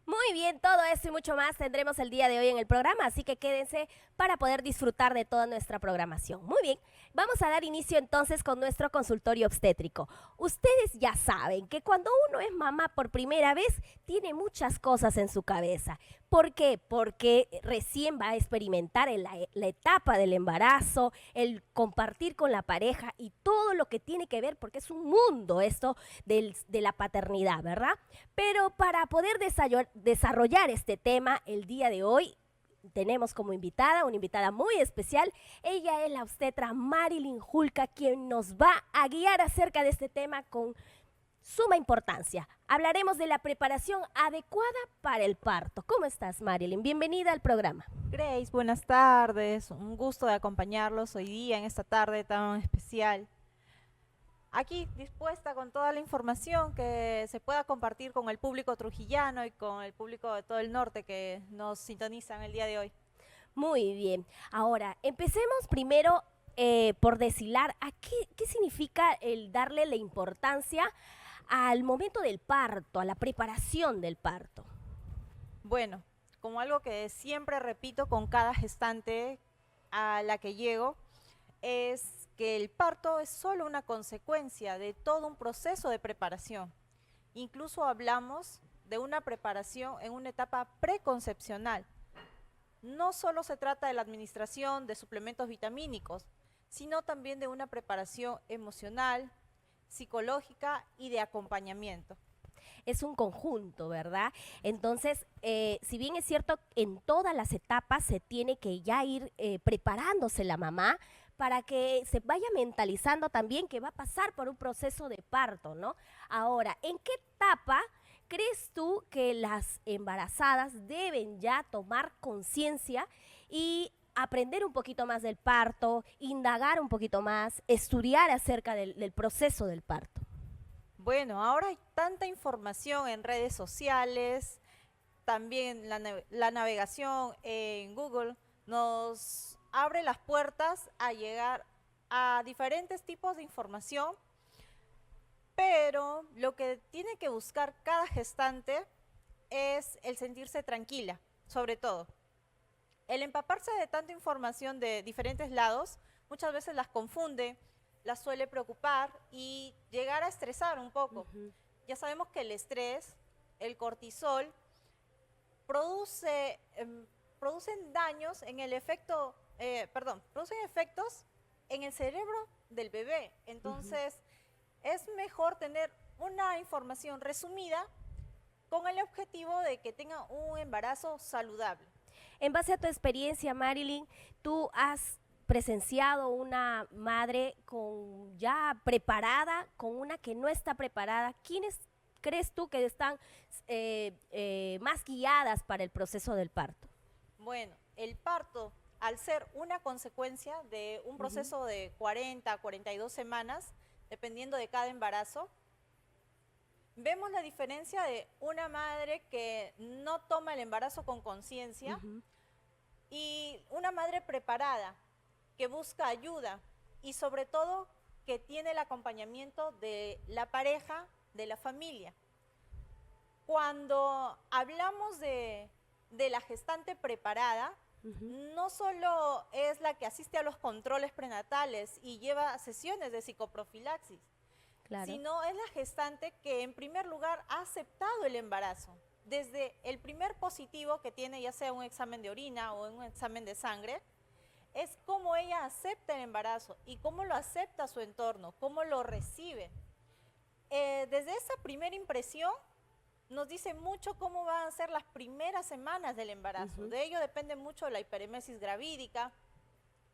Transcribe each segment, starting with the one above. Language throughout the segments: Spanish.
Muy bien, todo eso y mucho más tendremos el día de hoy en el programa, así que quédense para poder disfrutar de toda nuestra programación. Muy bien, vamos a dar inicio entonces con nuestro consultorio obstétrico. Ustedes ya saben que cuando uno es mamá por primera vez, tiene muchas cosas en su cabeza. ¿Por qué? Porque recién va a experimentar en la etapa del embarazo, el compartir con la pareja y todo lo que tiene que ver, porque es un mundo esto de la paternidad, ¿verdad? Pero para poder desarrollar este tema el día de hoy, tenemos como invitada, una invitada muy especial. Ella es la obstetra Marilyn Julca, quien nos va a guiar acerca de este tema con suma importancia. Hablaremos de la preparación adecuada para el parto. ¿Cómo estás, Marilyn? Bienvenida al programa. Grace, buenas tardes. Un gusto de acompañarlos hoy día en esta tarde tan especial. Aquí dispuesta con toda la información que se pueda compartir con el público trujillano y con el público de todo el norte que nos sintonizan el día de hoy. Muy bien. Ahora, empecemos primero por deshilar a qué significa el darle la importancia al momento del parto, a la preparación del parto. Bueno, como algo que siempre repito con cada gestante a la que llego, es que el parto es solo una consecuencia de todo un proceso de preparación. Incluso hablamos de una preparación en una etapa preconcepcional. No solo se trata de la administración de suplementos vitamínicos, sino también de una preparación emocional, psicológica y de acompañamiento. Es un conjunto, ¿verdad? Entonces, si bien es cierto, en todas las etapas se tiene que ya ir preparándose la mamá para que se vaya mentalizando también que va a pasar por un proceso de parto, ¿no? Ahora, ¿en qué etapa crees tú que las embarazadas deben ya tomar conciencia y aprender un poquito más del parto, indagar un poquito más, estudiar acerca del proceso del parto? Bueno, ahora hay tanta información en redes sociales, también la navegación en Google nos abre las puertas a llegar a diferentes tipos de información, pero lo que tiene que buscar cada gestante es el sentirse tranquila, sobre todo. El empaparse de tanta información de diferentes lados muchas veces las confunde, las suele preocupar y llegar a estresar un poco. Ya sabemos que el estrés, el cortisol, producen daños en el efecto, producen efectos en el cerebro del bebé. Entonces, es mejor tener una información resumida con el objetivo de que tenga un embarazo saludable. En base a tu experiencia, Marilyn, tú has presenciado una madre con ya preparada, con una que no está preparada. ¿Quiénes crees tú que están más guiadas para el proceso del parto? Bueno, el parto, al ser una consecuencia de un proceso de 40 a 42 semanas, dependiendo de cada embarazo, vemos la diferencia de una madre que no toma el embarazo con conciencia y una madre preparada, que busca ayuda y sobre todo que tiene el acompañamiento de la pareja, de la familia. Cuando hablamos de la gestante preparada, no solo es la que asiste a los controles prenatales y lleva sesiones de psicoprofilaxis, Claro. sino es la gestante que en primer lugar ha aceptado el embarazo. Desde el primer positivo que tiene, ya sea un examen de orina o un examen de sangre, es cómo ella acepta el embarazo y cómo lo acepta su entorno, cómo lo recibe. Desde esa primera impresión nos dice mucho cómo van a ser las primeras semanas del embarazo. De ello depende mucho la hiperemesis gravídica,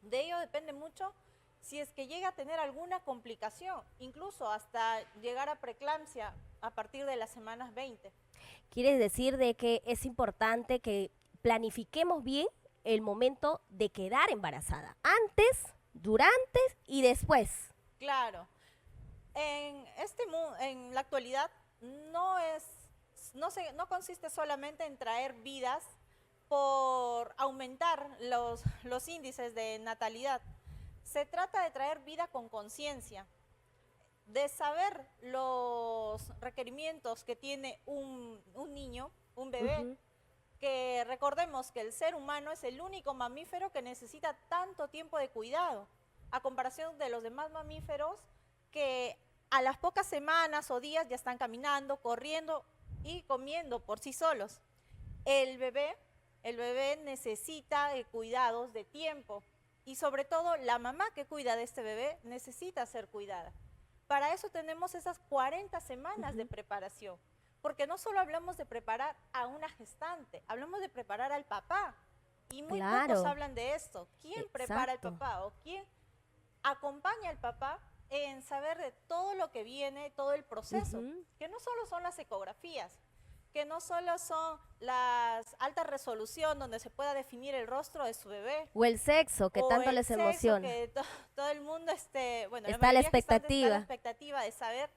de ello depende mucho si es que llega a tener alguna complicación, incluso hasta llegar a preeclampsia a partir de las semanas 20. Quiere decir de que es importante que planifiquemos bien el momento de quedar embarazada, antes, durante y después. Claro, en la actualidad no consiste solamente en traer vidas por aumentar los índices de natalidad. Se trata de traer vida con conciencia, de saber los requerimientos que tiene un niño un bebé. Ujú. Que recordemos que el ser humano es el único mamífero que necesita tanto tiempo de cuidado, a comparación de los demás mamíferos que a las pocas semanas o días ya están caminando, corriendo y comiendo por sí solos. El bebé, el bebé necesita de cuidados, de tiempo, y sobre todo la mamá que cuida de este bebé necesita ser cuidada. Para eso tenemos esas 40 semanas de preparación, porque no solo hablamos de preparar a una gestante, hablamos de preparar al papá. Y muy pocos Claro, hablan de esto. ¿Quién prepara al exacto. papá o quién acompaña al papá en saber de todo lo que viene, todo el proceso? Ujú. Que no solo son las ecografías, que no solo son las alta resolución donde se pueda definir el rostro de su bebé, O el sexo, que o tanto el les sexo emociona. que todo el mundo, bueno, la Está a la mayoría de gestantes está a la expectativa. expectativa de saber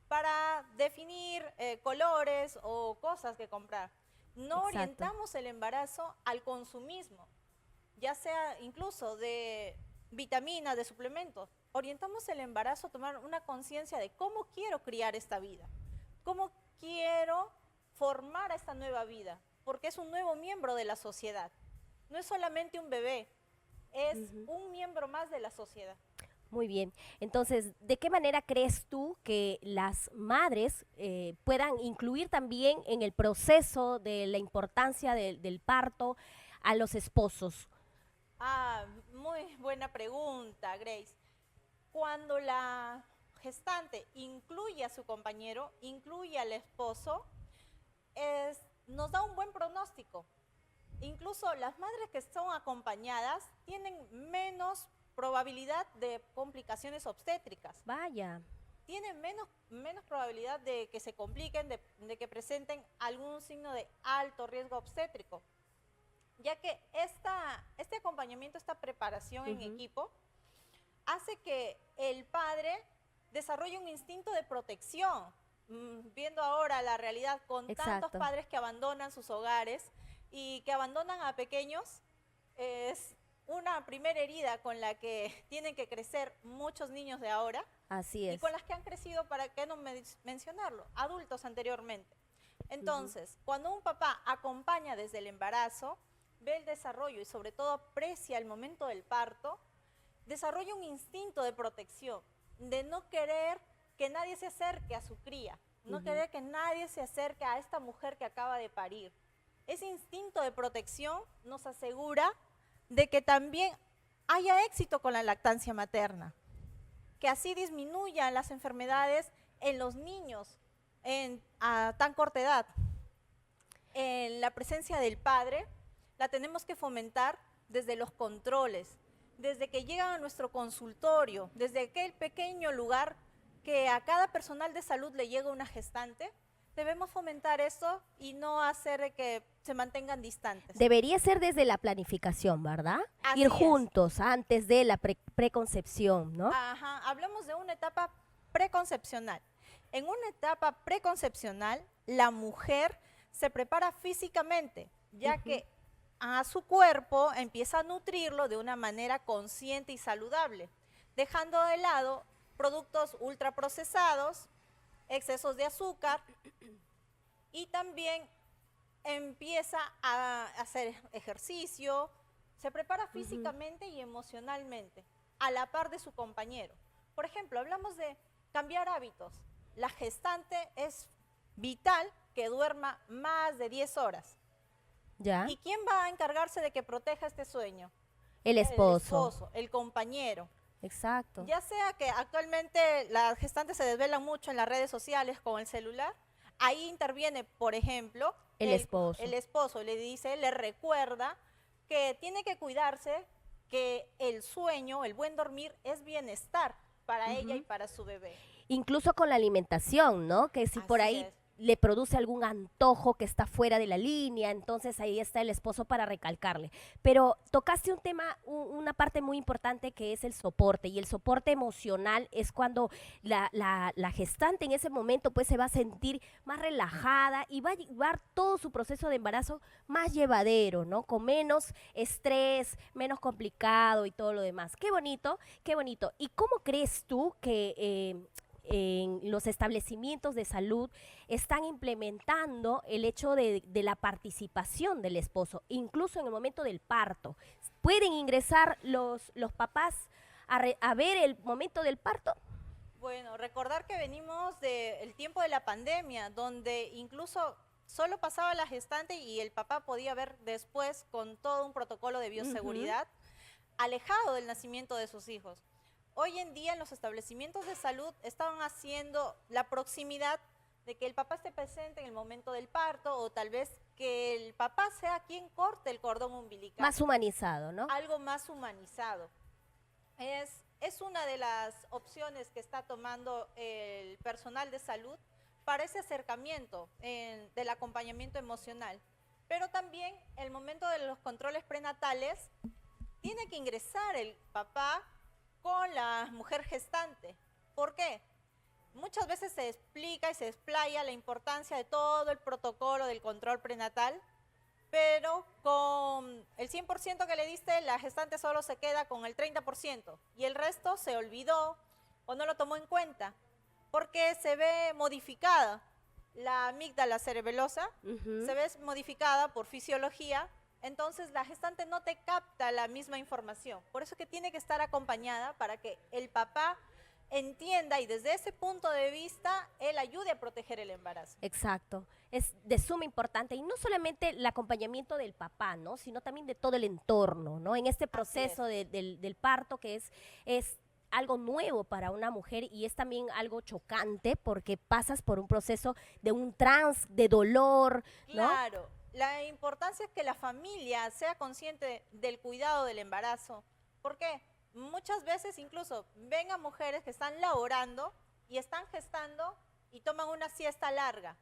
para definir colores o cosas que comprar. No Exacto. orientamos el embarazo al consumismo, ya sea incluso de vitaminas, de suplementos. Orientamos el embarazo a tomar una conciencia de cómo quiero criar esta vida, cómo quiero formar a esta nueva vida, porque es un nuevo miembro de la sociedad. No es solamente un bebé, es Ujú. un miembro más de la sociedad. Muy bien. Entonces, ¿de qué manera crees tú que las madres puedan incluir también en el proceso de la importancia del parto a los esposos? Ah, muy buena pregunta, Grace. Cuando la gestante incluye a su compañero, incluye al esposo, nos da un buen pronóstico. Incluso las madres que son acompañadas tienen menos probabilidad de complicaciones obstétricas, Vaya. tienen menos probabilidad de que se compliquen, de que presenten algún signo de alto riesgo obstétrico, ya que este acompañamiento, esta preparación en Ujú. equipo, hace que el padre desarrolle un instinto de protección. Viendo ahora la realidad con tantos Exacto. padres que abandonan sus hogares y que abandonan a pequeños, es una primera herida con la que tienen que crecer muchos niños de ahora Así y es. con las que han crecido, para qué no mencionarlo, adultos anteriormente. Ujú. Entonces, cuando un papá acompaña desde el embarazo, ve el desarrollo y sobre todo aprecia el momento del parto, desarrolla un instinto de protección, de no querer que nadie se acerque a su cría, no Ujú. querer que nadie se acerque a esta mujer que acaba de parir. Ese instinto de protección nos asegura de que también haya éxito con la lactancia materna, que así disminuyan las enfermedades en los niños a tan corta edad. En la presencia del padre la tenemos que fomentar desde los controles, desde que llegan a nuestro consultorio, desde aquel pequeño lugar que a cada personal de salud le llega una gestante. Debemos fomentar eso y no hacer que se mantengan distantes. Debería ser desde la planificación, ¿verdad? Ir Así es. juntos antes de la preconcepción, ¿no? Ajá, hablamos de una etapa preconcepcional. En una etapa preconcepcional, la mujer se prepara físicamente, ya Ujú. que a su cuerpo empieza a nutrirlo de una manera consciente y saludable, dejando de lado productos ultraprocesados, excesos de azúcar, y también empieza a hacer ejercicio, se prepara Ujú. físicamente y emocionalmente, a la par de su compañero. Por ejemplo, hablamos de cambiar hábitos. La gestante es vital que duerma más de 10 horas. ¿Ya? ¿Y quién va a encargarse de que proteja este sueño? El El esposo. esposo, el compañero. Exacto. Ya sea que actualmente las gestantes se desvelan mucho en las redes sociales con el celular, ahí interviene, por ejemplo, El el esposo. esposo le dice, le recuerda que tiene que cuidarse, que el sueño, el buen dormir es bienestar para ella y Ujú. para su bebé. Incluso con la alimentación, ¿no? Que si por Así ahí es. le produce algún antojo que está fuera de la línea, entonces ahí está el esposo para recalcarle. Pero tocaste un tema, una parte muy importante que es el soporte, y el soporte emocional es cuando la gestante en ese momento pues se va a sentir más relajada y va a llevar todo su proceso de embarazo más llevadero, ¿no? Con menos estrés, menos complicado y todo lo demás. Qué bonito, qué bonito. ¿Y cómo crees tú que en los establecimientos de salud están implementando el hecho de la participación del esposo, incluso en el momento del parto. ¿Pueden ingresar los papás a ver el momento del parto? Bueno, recordar que venimos del tiempo de la pandemia, donde incluso solo pasaba la gestante y el papá podía ver después con todo un protocolo de bioseguridad, alejado del nacimiento de sus hijos. Hoy en día en los establecimientos de salud estaban haciendo la proximidad de que el papá esté presente en el momento del parto o tal vez que el papá sea quien corte el cordón umbilical. Más humanizado, ¿no? Algo más humanizado. Es una de las opciones que está tomando el personal de salud para ese acercamiento del acompañamiento emocional. Pero también el momento de los controles prenatales tiene que ingresar el papá con la mujer gestante. ¿Por qué? Muchas veces se explica y se explaya la importancia de todo el protocolo del control prenatal, pero con el 100% que le diste, la gestante solo se queda con el 30% y el resto se olvidó o no lo tomó en cuenta, porque se ve modificada la amígdala cerebelosa, se ve modificada por fisiología, entonces la gestante no te capta la misma información. Por eso es que tiene que estar acompañada para que el papá entienda y desde ese punto de vista él ayude a proteger el embarazo. Exacto, es de suma importancia y no solamente el acompañamiento del papá, ¿no? Sino también de todo el entorno, ¿no? En este proceso del parto que es algo nuevo para una mujer y es también algo chocante porque pasas por un proceso de un trance, de dolor, ¿no? Claro, la importancia es que la familia sea consciente del cuidado del embarazo. ¿Por qué? Muchas veces incluso ven a mujeres que están laborando y están gestando y toman una siesta larga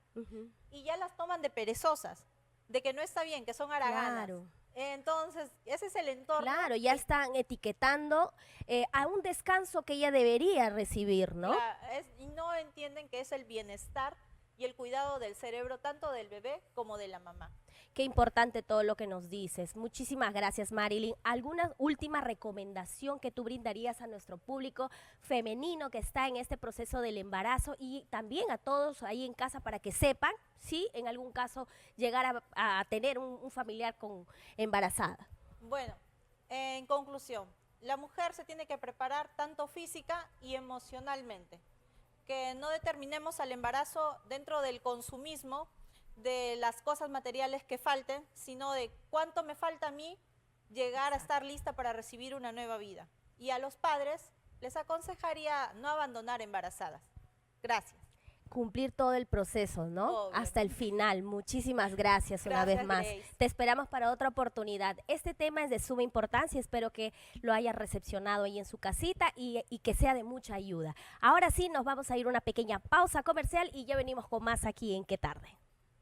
y ya las toman de perezosas, de que no está bien, que son haraganas. Claro. Entonces, ese es el entorno. Claro, ya están etiquetando a un descanso que ella debería recibir, ¿no? Y no entienden que es el bienestar y el cuidado del cerebro tanto del bebé como de la mamá. Qué importante todo lo que nos dices. Muchísimas gracias, Marilyn. ¿Alguna última recomendación que tú brindarías a nuestro público femenino que está en este proceso del embarazo y también a todos ahí en casa para que sepan si en algún caso llegar a tener un familiar embarazada? Bueno, en conclusión, la mujer se tiene que preparar tanto física y emocionalmente. Que no determinemos al embarazo dentro del consumismo, de las cosas materiales que falten, sino de cuánto me falta a mí llegar a estar lista para recibir una nueva vida. Y a los padres les aconsejaría no abandonar embarazadas. Gracias. Cumplir todo el proceso, ¿no? Obvio. Hasta el final. Muchísimas gracias una vez más. Grace. Te esperamos para otra oportunidad. Este tema es de suma importancia. Espero que lo haya recepcionado ahí en su casita y que sea de mucha ayuda. Ahora sí, nos vamos a ir a una pequeña pausa comercial y ya venimos con más aquí en Qué Tarde.